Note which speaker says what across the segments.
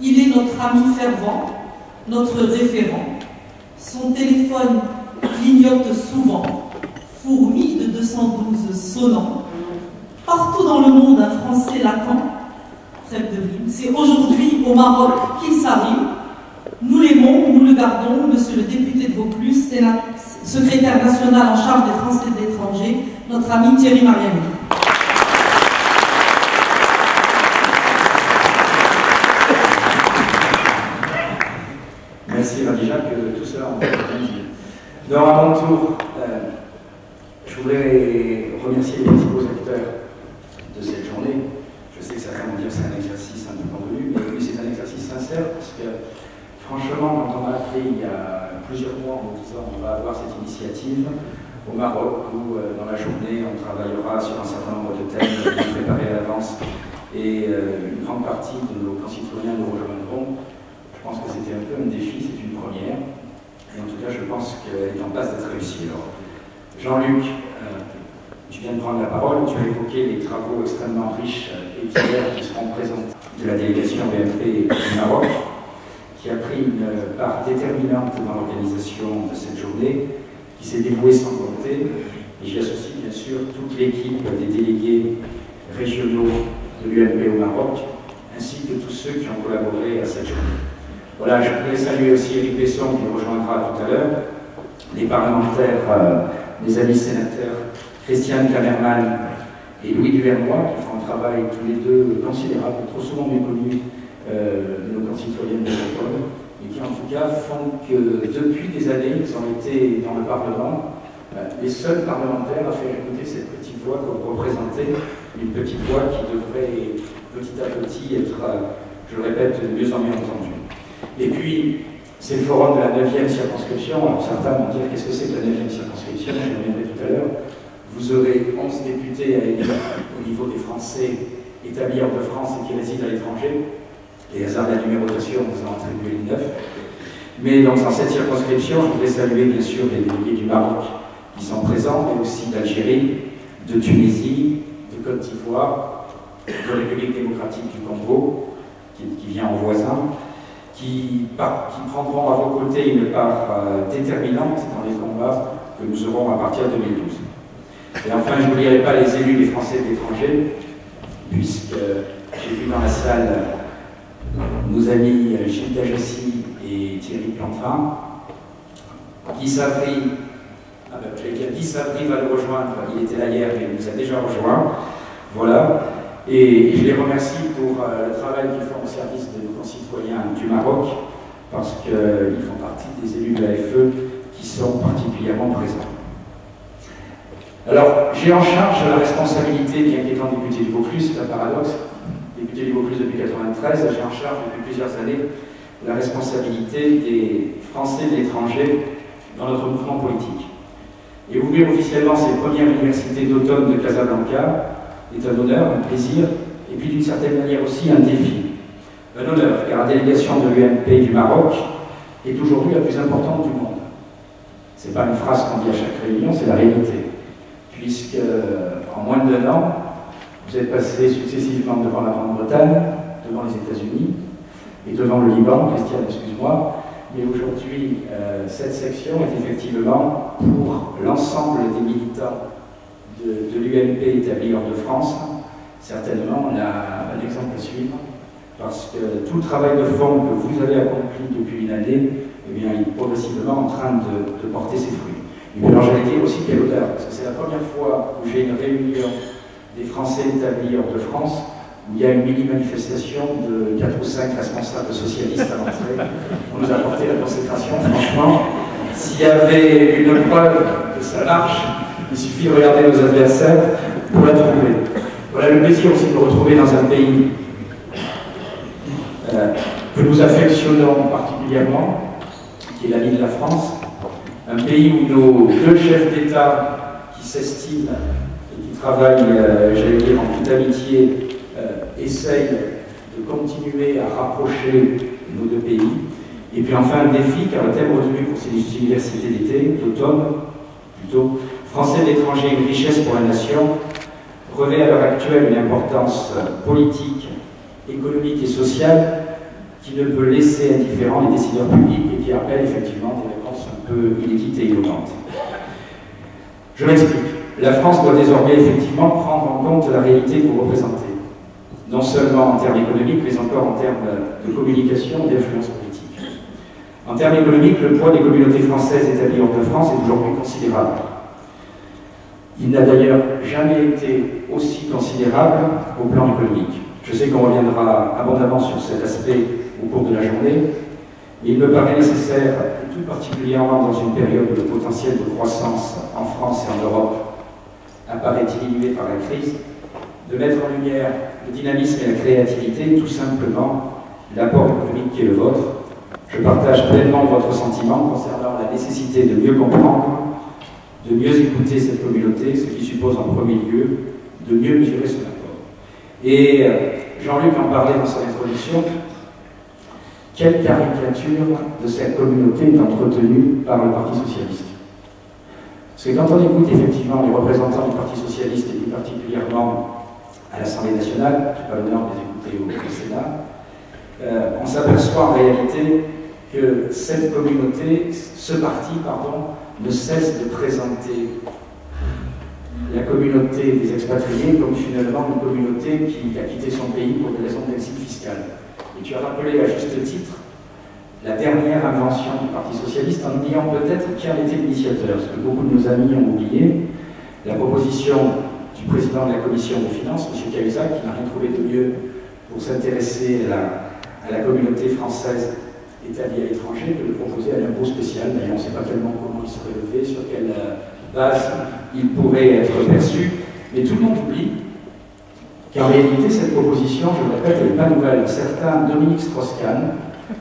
Speaker 1: Il est notre ami fervent, notre référent. Son téléphone clignote souvent, fourmi de 212 sonnants. Partout dans le monde, un Français l'attend. Trêve de rime. C'est aujourd'hui au Maroc qu'il s'arrive. Nous l'aimons, nous le gardons, monsieur le député de Vaucluse, secrétaire national en charge des Français de l'étranger, notre ami Thierry Mariani.
Speaker 2: Merci Radija, que tout cela en fait plaisir. Donc à mon tour, je voudrais remercier les principaux acteurs de cette journée. Je sais que certains vont dire que c'est un exercice un peu convenu, mais oui, c'est un exercice sincère parce que franchement, quand on m'a appelé il y a plusieurs mois en me disant on va avoir cette initiative au Maroc où dans la journée on travaillera sur un certain nombre de thèmes préparés à l'avance et une grande partie de nos concitoyens nous rejoindront. Je pense que c'était un peu un défi, c'est une première. Et en tout cas, je pense qu'elle est en passe d'être réussie. Alors, Jean-Luc, tu viens de prendre la parole, tu as évoqué les travaux extrêmement riches et divers qui seront présentés de la délégation BMP du Maroc, qui a pris une part déterminante dans l'organisation de cette journée, qui s'est dévouée sans compter. Et j'y associe bien sûr toute l'équipe des délégués régionaux de l'UMP au Maroc, ainsi que tous ceux qui ont collaboré à cette journée. Voilà, je voulais saluer aussi Éric Besson qui nous rejoindra tout à l'heure, les parlementaires, les amis sénateurs, Christiane Kamerman et Louis Duvernois, qui font un travail tous les deux considérable, trop souvent méconnu de nos concitoyens de métropole, et qui en tout cas font que depuis des années, ils ont été dans le Parlement les seuls parlementaires à faire écouter cette petite voix que vous représentez, une petite voix qui devrait petit à petit être, je le répète, de mieux en mieux entendue. Et puis, c'est le forum de la 9e circonscription. Alors certains vont dire qu'est-ce que c'est que la 9e circonscription, je reviendrai tout à l'heure. Vous aurez 11 députés à élire au niveau des Français établis hors de France et qui résident à l'étranger. Les hasards de la numérotation vous en attribuez les 9. Mais donc dans cette circonscription, je voudrais saluer bien sûr les délégués du Maroc qui sont présents, mais aussi d'Algérie, de Tunisie, de Côte d'Ivoire, de République démocratique du Congo, qui vient en voisin. Qui prendront à vos côtés une part déterminante dans les combats que nous aurons à partir de 2012. Et enfin, je n'oublierai pas les élus des Français de l'étranger, puisque j'ai vu dans la salle nos amis Gilles Dajassi et Thierry Plantin. Guy Savry, Guy Savry va le rejoindre, il était là hier, mais il nous a déjà rejoint. Voilà. Et je les remercie pour le travail qu'ils font au service de nos concitoyens du Maroc, parce qu'ils font partie des élus de l'AFE qui sont particulièrement présents. Alors, j'ai en charge la responsabilité, bien qu'étant député du Vaucluse, c'est un paradoxe, député du Vaucluse depuis 1993, j'ai en charge depuis plusieurs années la responsabilité des Français de l'étranger dans notre mouvement politique. Et ouvrir officiellement cette première université d'automne de Casablanca est un honneur, un plaisir, et puis d'une certaine manière aussi un défi. Un honneur, car la délégation de l'UMP du Maroc est aujourd'hui la plus importante du monde. Ce n'est pas une phrase qu'on dit à chaque réunion, c'est la réalité. Puisque, en moins de 1 an, vous êtes passé successivement devant la Grande-Bretagne, devant les États-Unis, et devant le Liban, Christiane, excuse-moi, mais aujourd'hui, cette section est effectivement pour l'ensemble des militants de l'UMP établi hors de France, certainement un exemple à suivre, parce que tout le travail de fond que vous avez accompli depuis une année, eh bien, il est progressivement en train de porter ses fruits. Et alors j'allais dire aussi quel honneur, parce que c'est la première fois où j'ai une réunion des Français établis hors de France, où il y a une mini-manifestation de 4 ou 5 responsables socialistes à l'entrée. On nous a apporté la consécration, franchement. S'il y avait une preuve que ça marche, il suffit de regarder nos adversaires pour la trouver. Voilà le plaisir aussi de nous retrouver dans un pays que nous affectionnons particulièrement, qui est l'ami de la France, un pays où nos deux chefs d'État qui s'estiment et qui travaillent, j'allais dire, en toute amitié, essayent de continuer à rapprocher nos deux pays. Et puis enfin un défi, car le thème retenu pour ces universités d'été, d'automne, plutôt, Français de l'étranger, une richesse pour la nation, revêt à l'heure actuelle une importance politique, économique et sociale qui ne peut laisser indifférents les décideurs publics et qui appelle effectivement des réponses un peu inédites et innovantes. Je m'explique. La France doit désormais effectivement prendre en compte la réalité que vous représentez, non seulement en termes économiques, mais encore en termes de communication et d'influence politique. En termes économiques, le poids des communautés françaises établies hors de France est aujourd'hui considérable. Il n'a d'ailleurs jamais été aussi considérable au plan économique. Je sais qu'on reviendra abondamment sur cet aspect au cours de la journée, mais il me paraît nécessaire, tout particulièrement dans une période où le potentiel de croissance en France et en Europe apparaît diminué par la crise, de mettre en lumière le dynamisme et la créativité, tout simplement l'apport économique qui est le vôtre. Je partage pleinement votre sentiment concernant la nécessité de mieux comprendre, de mieux écouter cette communauté, ce qui suppose en premier lieu de mieux mesurer son apport. Et Jean-Luc en parlait dans son introduction. Quelle caricature de cette communauté est entretenue par le Parti socialiste? Parce que quand on écoute effectivement les représentants du Parti socialiste, et plus particulièrement à l'Assemblée nationale, je n'ai pas l'honneur de les écouter au Sénat, on s'aperçoit en réalité que cette communauté, ce parti, pardon, ne cesse de présenter la communauté des expatriés comme finalement une communauté qui a quitté son pays pour des raisons d'exil fiscal. Et tu as rappelé à juste titre la dernière invention du Parti socialiste en oubliant peut-être qui en était l'initiateur, ce que beaucoup de nos amis ont oublié, la proposition du président de la commission des finances, M. Cahuzac, qui n'a rien trouvé de mieux pour s'intéresser à la communauté française établie à l'étranger que de proposer un impôt spécial. D'ailleurs, on ne sait pas tellement comment il serait levé, sur quelle base il pourrait être perçu, mais tout le monde oublie qu'en réalité, cette proposition, je le répète, elle n'est pas nouvelle. Certain Dominique Strauss-Kahn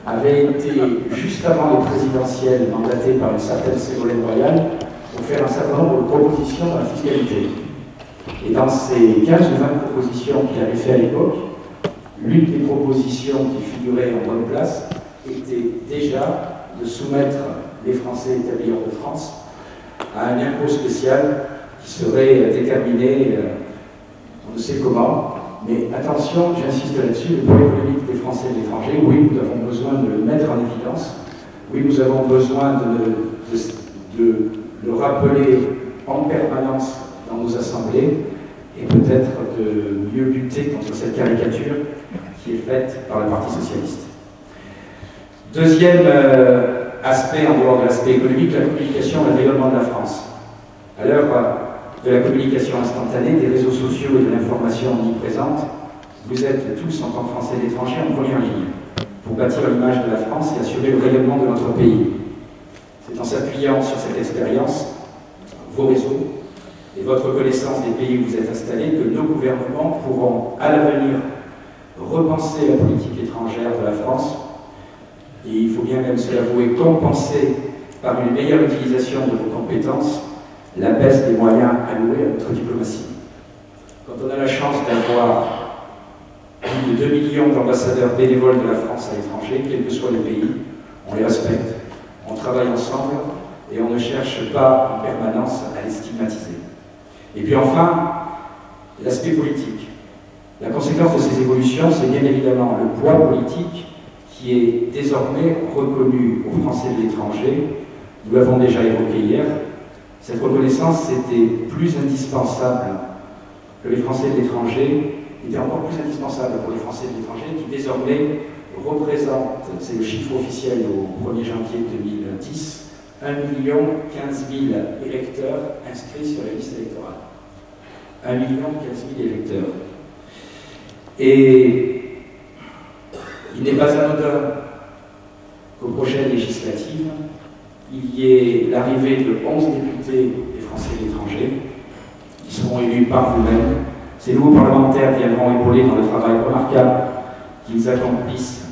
Speaker 2: avait été, juste avant les présidentielles, mandaté par une certaine Ségolène Royal pour faire un certain nombre de propositions dans la fiscalité. Et dans ces 15 ou 20 propositions qu'il avait fait à l'époque, l'une des propositions qui figurait en bonne place était déjà de soumettre les Français établis hors de France à un impôt spécial qui serait déterminé, on ne sait comment, mais attention, j'insiste là-dessus, le poids économique des Français et de l'étranger, oui, nous avons besoin de le mettre en évidence, oui, nous avons besoin de le rappeler en permanence dans nos assemblées, et peut-être de mieux lutter contre cette caricature qui est faite par le Parti socialiste. Deuxième aspect, en dehors de l'aspect économique, la communication et le rayonnement de la France. À l'heure de la communication instantanée, des réseaux sociaux et de l'information omniprésente, vous êtes tous, en tant que Français et d'étrangers, en première ligne pour bâtir l'image de la France et assurer le rayonnement de notre pays. C'est en s'appuyant sur cette expérience, vos réseaux et votre connaissance des pays où vous êtes installés que nos gouvernements pourront, à l'avenir, repenser la politique étrangère de la France et, il faut bien même se l'avouer, compenser par une meilleure utilisation de vos compétences la baisse des moyens alloués à notre diplomatie. Quand on a la chance d'avoir plus de 2 millions d'ambassadeurs bénévoles de la France à l'étranger, quel que soit le pays, on les respecte, on travaille ensemble et on ne cherche pas en permanence à les stigmatiser. Et puis enfin, l'aspect politique. La conséquence de ces évolutions, c'est bien évidemment le poids politique qui est désormais reconnu aux Français de l'étranger. Nous l'avons déjà évoqué hier. Cette reconnaissance était plus indispensable que les Français de l'étranger, était encore plus indispensable pour les Français de l'étranger qui désormais représentent, c'est le chiffre officiel au 1er janvier 2010, 1 15 000 électeurs inscrits sur la liste électorale. 1 15 000 électeurs. Et il n'est pas anodin qu'aux prochaines législatives, il y ait l'arrivée de 11 députés des Français de l'étranger qui seront élus par vous-même. Ces nouveaux parlementaires viendront épauler dans le travail remarquable qu'ils accomplissent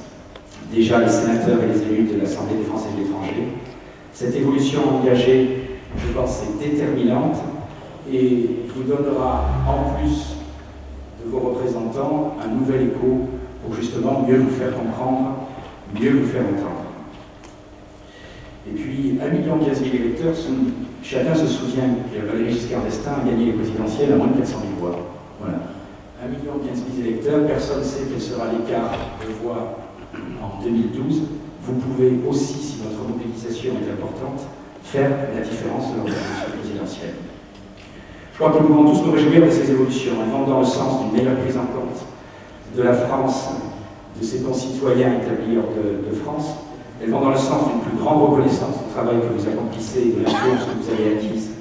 Speaker 2: déjà les sénateurs et les élus de l'Assemblée des Français de l'étranger. Cette évolution engagée, je pense, est déterminante et vous donnera, en plus de vos représentants, un nouvel écho pour justement mieux vous faire comprendre, mieux vous faire entendre. Et puis, 1 15 000 électeurs, chacun se souvient que Valéry Giscard d'Estaing a gagné les présidentielles à moins de 400 000 voix. Voilà. 1 15 000 électeurs, personne ne sait quel sera l'écart de voix en en 2012, vous pouvez aussi, si votre mobilisation est importante, faire la différence de l'organisation présidentielle. Je crois que nous pouvons tous nous réjouir de ces évolutions. Elles vont dans le sens d'une meilleure prise en compte de la France, de ses concitoyens établis hors de France. Elles vont dans le sens d'une plus grande reconnaissance du travail que vous accomplissez et de l'influence que vous avez acquise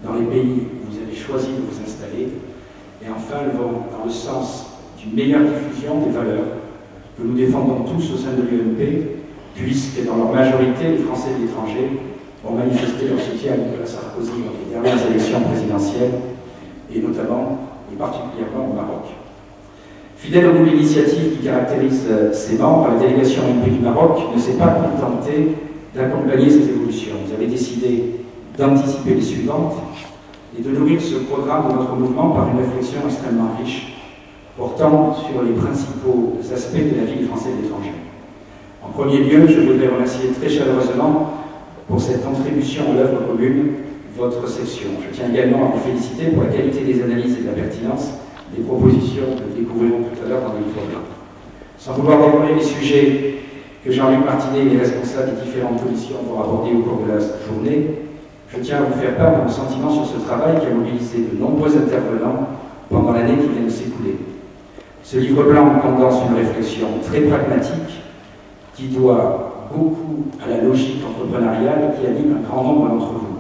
Speaker 2: dans les pays où vous avez choisi de vous installer. Et enfin, elles vont dans le sens d'une meilleure diffusion des valeurs que nous défendons tous au sein de l'UMP, puisque dans leur majorité, les Français de l'étranger ont manifesté leur soutien à Nicolas Sarkozy dans les dernières élections présidentielles, et notamment et particulièrement au Maroc. Fidèle au goût d'initiative qui caractérise ses membres, la délégation UMP du Maroc ne s'est pas contentée d'accompagner cette évolution. Vous avez décidé d'anticiper les suivantes et de nourrir ce programme de notre mouvement par une réflexion extrêmement riche portant sur les principaux aspects de la vie des Français de l'étranger. En premier lieu, je voudrais remercier très chaleureusement pour cette contribution à l'œuvre commune, votre section. Je tiens également à vous féliciter pour la qualité des analyses et de la pertinence des propositions que nous découvrirons tout à l'heure dans le livre blanc. Sans vouloir dévoiler les sujets que Jean-Luc Martinet et les responsables des différentes commissions vont aborder au cours de la journée, je tiens à vous faire part de mon sentiment sur ce travail qui a mobilisé de nombreux intervenants pendant l'année qui vient de s'écouler. Ce livre blanc condense une réflexion très pragmatique qui doit beaucoup à la logique entrepreneuriale qui anime un grand nombre d'entre vous.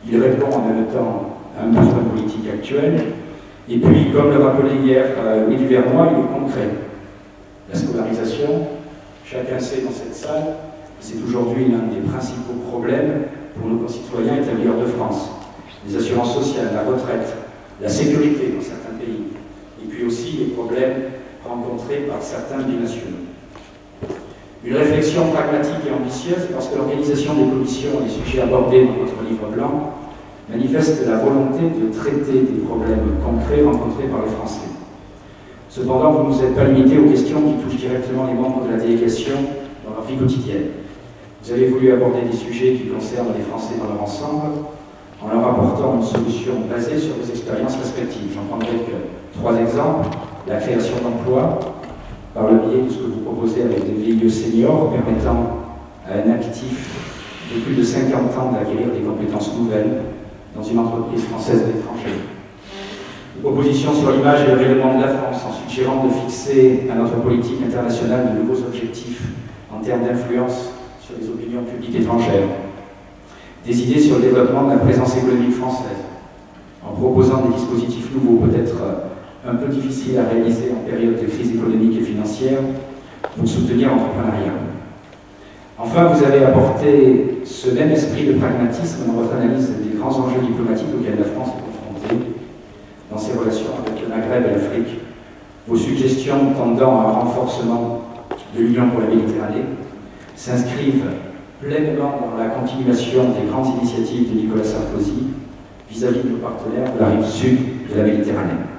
Speaker 2: Il répond en même temps à un besoin politique actuel, et puis, comme le rappelait hier Louis Duvernois, il est concret. La scolarisation, chacun sait dans cette salle, c'est aujourd'hui l'un des principaux problèmes pour nos concitoyens établis hors de France. Les assurances sociales, la retraite, la sécurité dans certains pays, et puis aussi les problèmes rencontrés par certains binationaux. Une réflexion pragmatique et ambitieuse parce que l'organisation des commissions et les sujets abordés dans notre livre blanc manifeste la volonté de traiter des problèmes concrets rencontrés par les Français. Cependant, vous ne vous êtes pas limité aux questions qui touchent directement les membres de la délégation dans leur vie quotidienne. Vous avez voulu aborder des sujets qui concernent les Français dans leur ensemble, en leur apportant une solution basée sur vos expériences respectives. J'en prendrai que 3 exemples. La création d'emplois, par le biais de ce que vous proposez avec des VIE seniors, permettant à un actif de plus de 50 ans d'acquérir des compétences nouvelles dans une entreprise française à l'étranger. Une proposition sur l'image et le rayonnement de la France, en suggérant de fixer à notre politique internationale de nouveaux objectifs en termes d'influence sur les opinions publiques étrangères. Des idées sur le développement de la présence économique française, en proposant des dispositifs nouveaux, peut-être un peu difficiles à réaliser en période de crise économique et financière, pour soutenir l'entrepreneuriat. Enfin, vous avez apporté ce même esprit de pragmatisme dans votre analyse des grands enjeux diplomatiques auxquels la France est confrontée dans ses relations avec le Maghreb et l'Afrique. Vos suggestions tendant à un renforcement de l'Union pour la Méditerranée s'inscrivent pleinement dans la continuation des grandes initiatives de Nicolas Sarkozy vis-à-vis de nos partenaires de la rive sud de la Méditerranée.